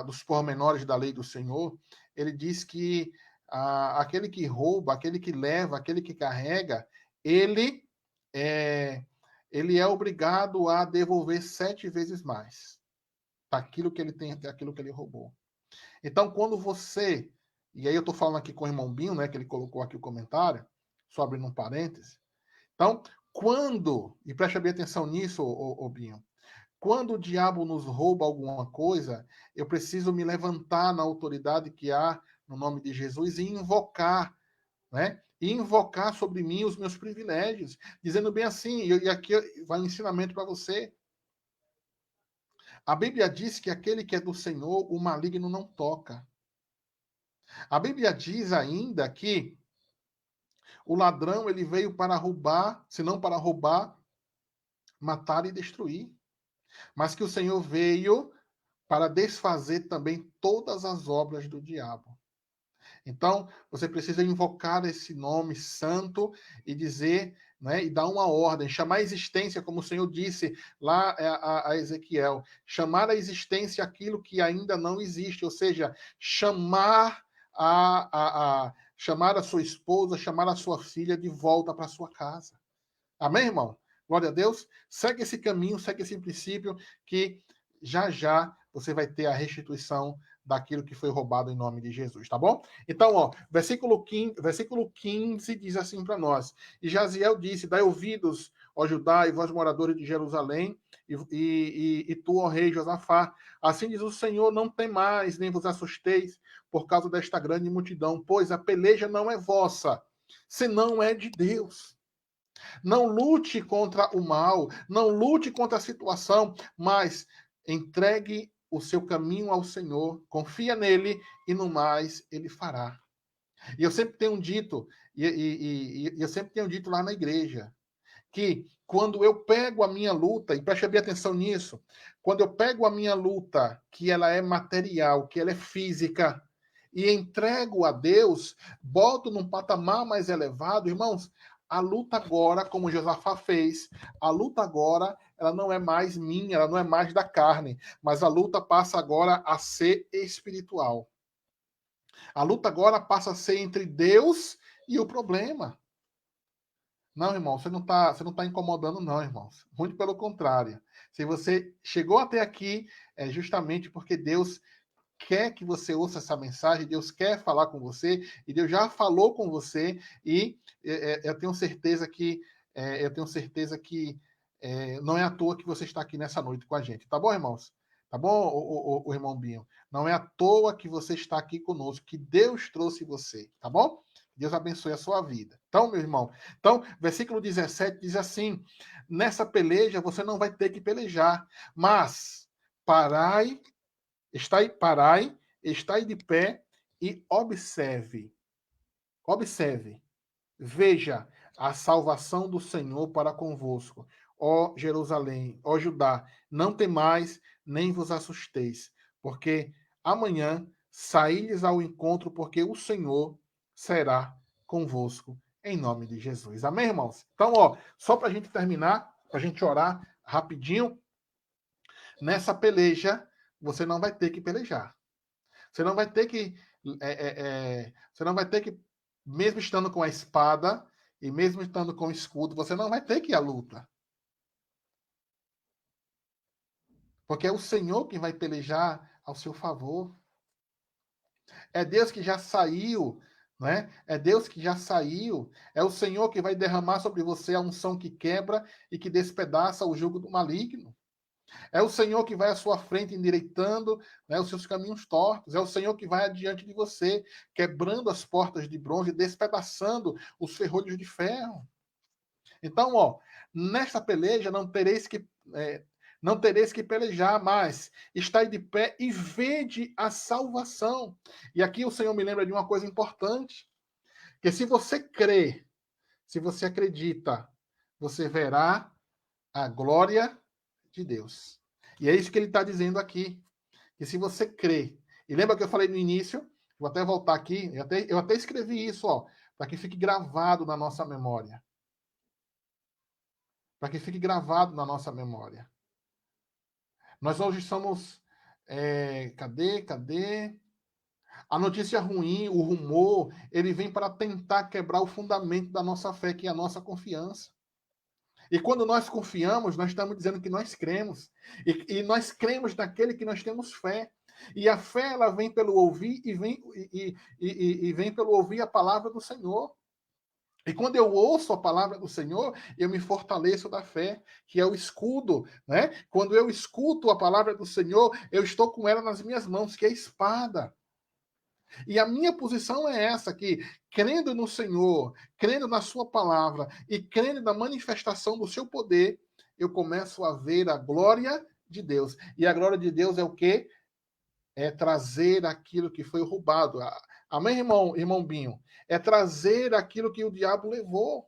dos pormenores da lei do Senhor, ele diz que aquele que rouba, aquele que leva, aquele que carrega, ele é obrigado a devolver 7 vezes mais daquilo que ele tem, daquilo que ele roubou. Então, quando você, e aí eu estou falando aqui com o irmão Binho, né, que ele colocou aqui o comentário, só abrindo um parênteses. Então, e preste bem atenção nisso, ô Binho, quando o diabo nos rouba alguma coisa, eu preciso me levantar na autoridade que há no nome de Jesus e invocar, né? E invocar sobre mim os meus privilégios, dizendo bem assim, e aqui vai um ensinamento para você. A Bíblia diz que aquele que é do Senhor, o maligno não toca. A Bíblia diz ainda que o ladrão ele veio para roubar, se não para roubar, matar e destruir. Mas que o Senhor veio para desfazer também todas as obras do diabo. Então, você precisa invocar esse nome santo e dizer, né, e dar uma ordem, chamar a existência, como o Senhor disse lá a Ezequiel, chamar a existência aquilo que ainda não existe, ou seja, chamar chamar a sua esposa, chamar a sua filha de volta para sua casa. Amém, irmão? Glória a Deus. Segue esse caminho, segue esse princípio que já você vai ter a restituição daquilo que foi roubado em nome de Jesus, tá bom? Então, ó, versículo 15 diz assim para nós: E Jaziel disse: Dai ouvidos, ó Judá, e vós moradores de Jerusalém, e tu, ó rei Josafá, assim diz o Senhor: não temais, nem vos assusteis por causa desta grande multidão, pois a peleja não é vossa, senão é de Deus. Não lute contra o mal, não lute contra a situação, mas entregue o seu caminho ao Senhor, confia nele e no mais ele fará. E eu sempre tenho dito, eu sempre tenho dito lá na igreja, que quando eu pego a minha luta, e preste bem atenção nisso, quando eu pego a minha luta, que ela é material, que ela é física, e entrego a Deus, boto num patamar mais elevado, irmãos, a luta agora, como Josafá fez, a luta agora, ela não é mais minha, ela não é mais da carne, mas a luta passa agora a ser espiritual. A luta agora passa a ser entre Deus e o problema. Não, irmão, você não tá incomodando, não, irmãos. Muito pelo contrário. Se você chegou até aqui, é justamente porque Deus quer que você ouça essa mensagem, Deus quer falar com você, e Deus já falou com você, e eu tenho certeza que não é à toa que você está aqui nessa noite com a gente, tá bom, irmãos? Tá bom, o irmão Binho? Não é à toa que você está aqui conosco, que Deus trouxe você, tá bom? Deus abençoe a sua vida. Então, meu irmão, versículo 17 diz assim: nessa peleja você não vai ter que pelejar, mas parai parai, estai de pé e observe. Observe. Veja a salvação do Senhor para convosco. Ó Jerusalém, ó Judá, não temais, nem vos assusteis, porque amanhã saí-lhes ao encontro, porque o Senhor será convosco, em nome de Jesus. Amém, irmãos? Então, só para a gente terminar, para a gente orar rapidinho, nessa peleja, você não vai ter que pelejar. Você não vai ter que. Você não vai ter que, mesmo estando com a espada e mesmo estando com o escudo, você não vai ter que ir à luta. Porque é o Senhor que vai pelejar ao seu favor. É Deus que já saiu, né? É Deus que já saiu. É o Senhor que vai derramar sobre você a unção que quebra e que despedaça o jugo do maligno. É o Senhor que vai à sua frente endireitando, né, os seus caminhos tortos. É o Senhor que vai adiante de você, quebrando as portas de bronze, despedaçando os ferrolhos de ferro. Então, nesta peleja não tereis que pelejar, mas estai de pé e vede a salvação. E aqui o Senhor me lembra de uma coisa importante, que se você crê, se você acredita, você verá a glória de Deus. E é isso que ele está dizendo aqui. Que se você crê, e lembra que eu falei no início, vou até voltar aqui, eu até escrevi isso, para que fique gravado na nossa memória. Para que fique gravado na nossa memória. Nós hoje somos. Cadê? A notícia ruim, o rumor, ele vem para tentar quebrar o fundamento da nossa fé, que é a nossa confiança. E quando nós confiamos, nós estamos dizendo que nós cremos. E nós cremos naquele que nós temos fé. E a fé, ela vem pelo ouvir e vem pelo ouvir a palavra do Senhor. E quando eu ouço a palavra do Senhor, eu me fortaleço da fé, que é o escudo, né? Quando eu escuto a palavra do Senhor, eu estou com ela nas minhas mãos, que é a espada. E a minha posição é essa aqui, crendo no Senhor, crendo na sua palavra e crendo na manifestação do seu poder, eu começo a ver a glória de Deus. E a glória de Deus é o quê? É trazer aquilo que foi roubado. Amém, irmão Binho? É trazer aquilo que o diabo levou.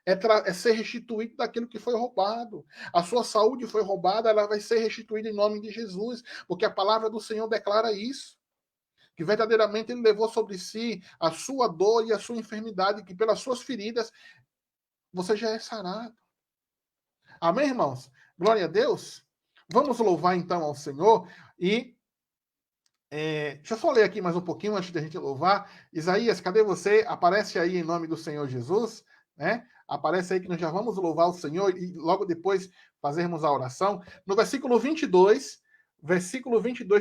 É ser restituído daquilo que foi roubado. A sua saúde foi roubada, ela vai ser restituída em nome de Jesus, porque a palavra do Senhor declara isso. Que verdadeiramente ele levou sobre si a sua dor e a sua enfermidade, que pelas suas feridas você já é sarado. Amém, irmãos? Glória a Deus. Vamos louvar então ao Senhor e deixa eu só ler aqui mais um pouquinho antes de a gente louvar. Isaías, cadê você? Aparece aí em nome do Senhor Jesus, né? Aparece aí que nós já vamos louvar o Senhor e logo depois fazermos a oração. No versículo 22,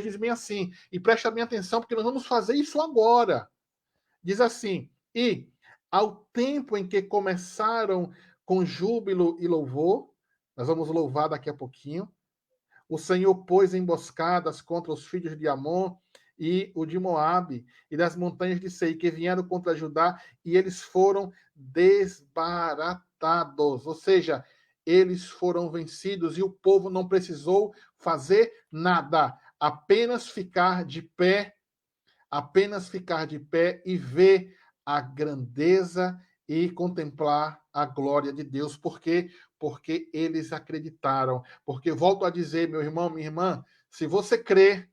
diz bem assim, e presta bem atenção porque nós vamos fazer isso agora. Diz assim, e ao tempo em que começaram com júbilo e louvor, nós vamos louvar daqui a pouquinho, o Senhor pôs emboscadas contra os filhos de Amon e o de Moabe e das montanhas de Sei, que vieram contra Judá, e eles foram desbaratados. Ou seja, eles foram vencidos e o povo não precisou fazer nada, apenas ficar de pé e ver a grandeza e contemplar a glória de Deus. Por quê? Porque eles acreditaram. Porque, volto a dizer, meu irmão, minha irmã, se você crer,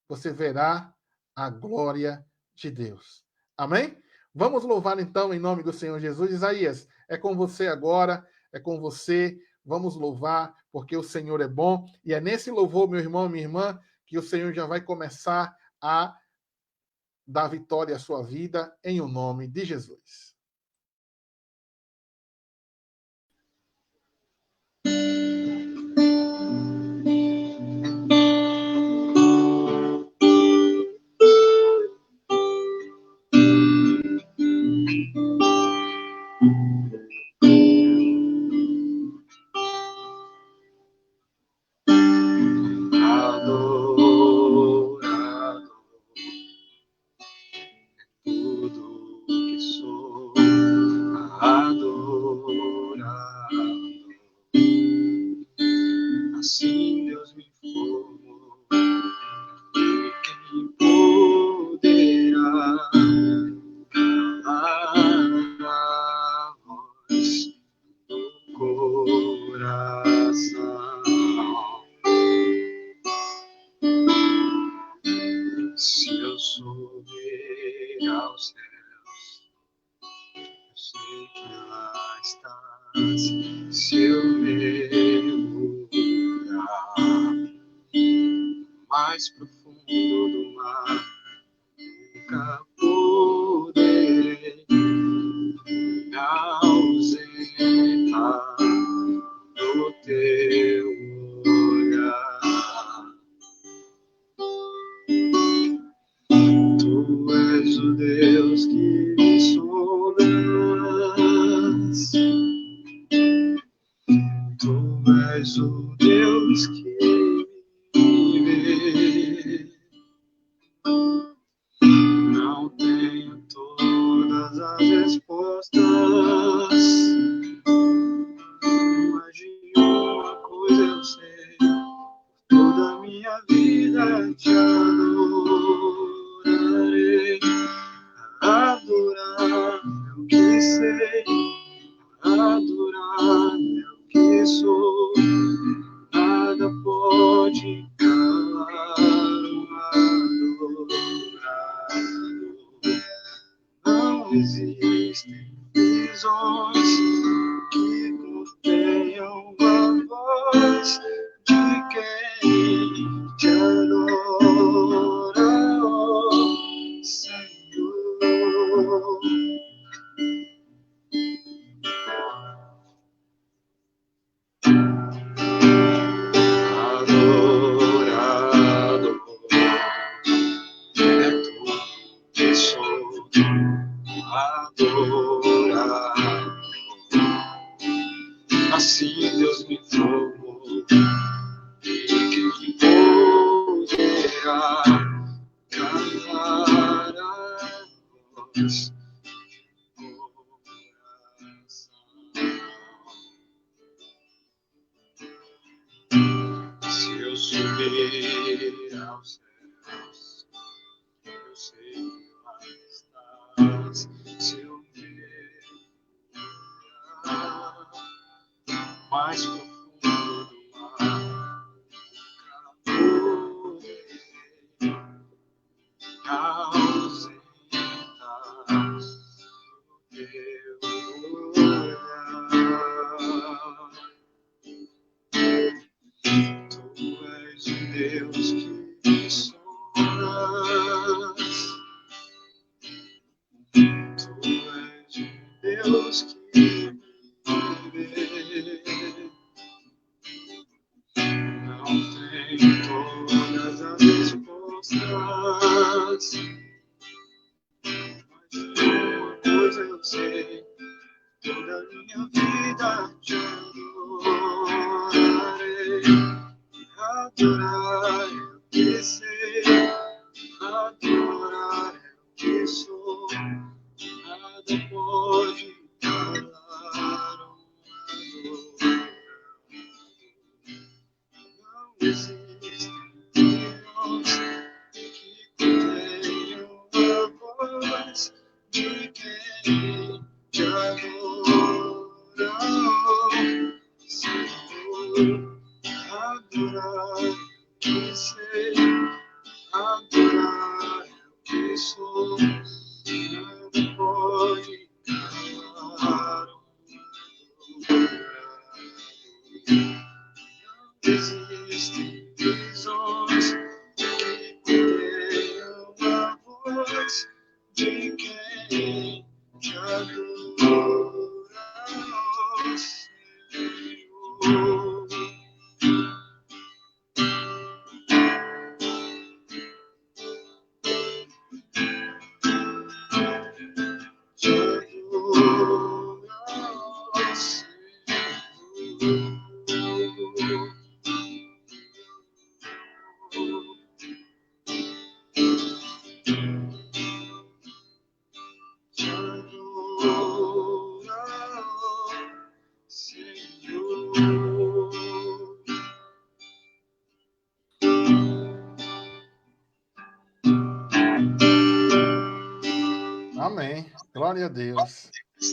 você verá a glória de Deus. Amém? Vamos louvar então em nome do Senhor Jesus. Isaías, é com você agora, é com você. Vamos louvar, porque o Senhor é bom. E é nesse louvor, meu irmão, minha irmã, que o Senhor já vai começar a dá vitória à sua vida, em o nome de Jesus. Assim Deus me formou, e quem poderá calar a voz do coração? Se eu subir aos céus, eu sei que lá estás. Se eu mergulhar mais profundo do mar, nunca poderei me ausentar do teu olhar. Tu és o Deus que me sondas. Tu és o Deus que me vê. Não tenho todas as respostas, mas de uma coisa eu sei: toda a minha vida te adorarei. Adorar é o que sei, adorar é o que sou. Nada pode calar o adorado. Não existem visões que contenham a voz de quem te adora, ó Senhor. Adorado é tu que sou, adorado. Assim Deus me formou, e quem poderá calar a voz do coração? Se eu subir aos céus, eu sei que lá estás. Se eu mergulhar mais profundo do mar, nunca poderei ausentar do teu olhar. Tu és o Deus que me sondas. Tu és o Deus que me vê. Não tenho todas as respostas, mas de uma coisa eu sei: toda a minha vida te adorarei. Adorar é o que sei, adorar é o que sou. Nada pode calar o adorado. Não existem Deus que contenham a voz de quem te adora, Senhor. Adorar é o que sei, adorar é o que sou. Nada pode calar o adorado. Não existem visões que contenham a voz Amém. Glória a Deus.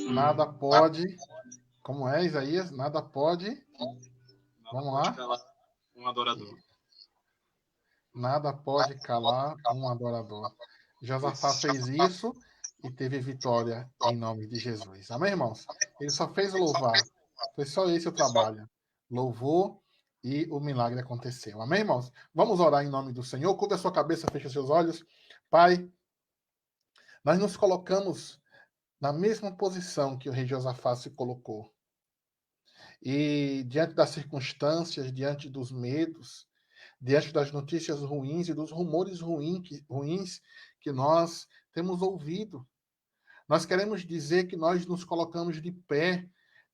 Nada pode. Como é, Isaías? Nada pode. Vamos lá. Calar um adorador. Nada pode calar um adorador. Josafá fez isso e teve vitória em nome de Jesus. Amém, irmãos? Ele só fez louvar. Foi só esse o trabalho. Louvou e o milagre aconteceu. Amém, irmãos? Vamos orar em nome do Senhor. Curva a sua cabeça, feche seus olhos. Pai, nós nos colocamos na mesma posição que o rei Josafá se colocou. E diante das circunstâncias, diante dos medos, diante das notícias ruins e dos rumores ruins que nós temos ouvido, nós queremos dizer que nós nos colocamos de pé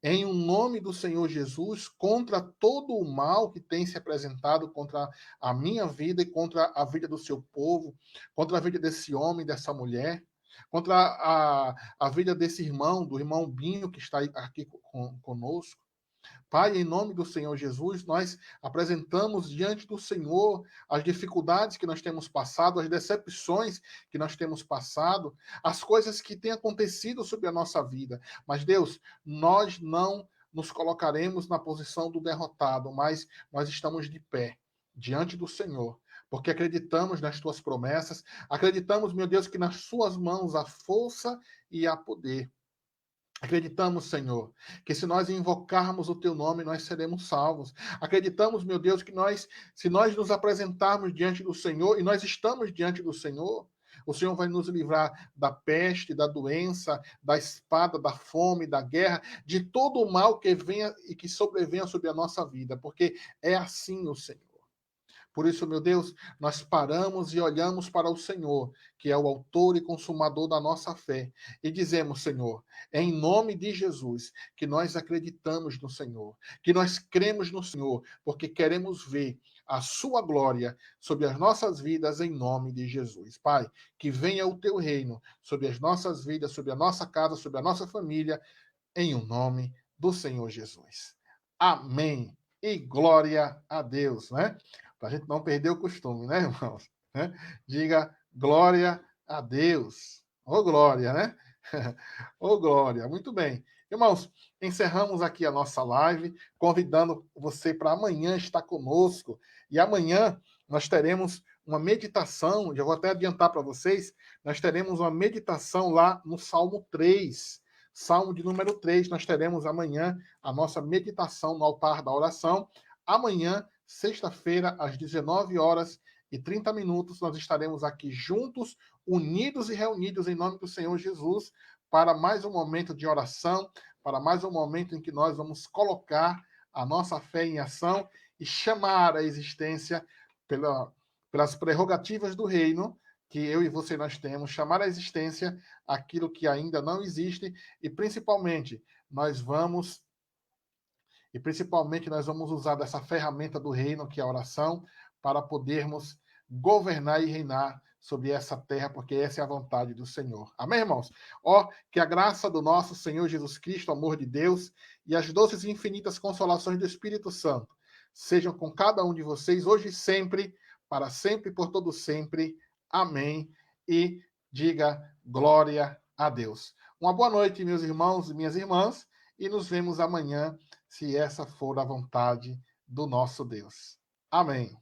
em um nome do Senhor Jesus contra todo o mal que tem se apresentado contra a minha vida e contra a vida do seu povo, contra a vida desse homem, dessa mulher, contra a vida desse irmão, do irmão Binho que está aqui conosco. Pai, em nome do Senhor Jesus, nós apresentamos diante do Senhor as dificuldades que nós temos passado, as decepções que nós temos passado, as coisas que têm acontecido sobre a nossa vida. Mas, Deus, nós não nos colocaremos na posição do derrotado, mas nós estamos de pé diante do Senhor, porque acreditamos nas tuas promessas, acreditamos, meu Deus, que nas suas mãos há força e há poder. Acreditamos, Senhor, que se nós invocarmos o teu nome, nós seremos salvos. Acreditamos, meu Deus, que se nós nos apresentarmos diante do Senhor, e nós estamos diante do Senhor, o Senhor vai nos livrar da peste, da doença, da espada, da fome, da guerra, de todo o mal que venha e que sobrevenha sobre a nossa vida, porque é assim o Senhor. Por isso, meu Deus, nós paramos e olhamos para o Senhor, que é o autor e consumador da nossa fé, e dizemos, Senhor, em nome de Jesus, que nós acreditamos no Senhor, que nós cremos no Senhor, porque queremos ver a sua glória sobre as nossas vidas em nome de Jesus. Pai, que venha o teu reino sobre as nossas vidas, sobre a nossa casa, sobre a nossa família, em o nome do Senhor Jesus. Amém. E glória a Deus, né? Para a gente não perder o costume, né, irmãos? Diga glória a Deus. Ô glória, né? Ô glória. Muito bem. Irmãos, encerramos aqui a nossa live, convidando você para amanhã estar conosco. E amanhã nós teremos uma meditação, já vou até adiantar para vocês, nós teremos uma meditação lá no Salmo 3. Salmo de número 3, nós teremos amanhã a nossa meditação no altar da oração. Amanhã, sexta-feira, às 19h30, nós estaremos aqui juntos, unidos e reunidos em nome do Senhor Jesus, para mais um momento de oração, para mais um momento em que nós vamos colocar a nossa fé em ação e chamar a existência pelas prerrogativas do reino que eu e você nós temos, chamar a existência aquilo que ainda não existe e principalmente nós vamos usar dessa ferramenta do reino, que é a oração, para podermos governar e reinar sobre essa terra, porque essa é a vontade do Senhor. Amém, irmãos? Ó, que a graça do nosso Senhor Jesus Cristo, o amor de Deus e as doces e infinitas consolações do Espírito Santo sejam com cada um de vocês, hoje e sempre, para sempre e por todo sempre. Amém. E diga glória a Deus. Uma boa noite, meus irmãos e minhas irmãs, e nos vemos amanhã, se essa for a vontade do nosso Deus. Amém.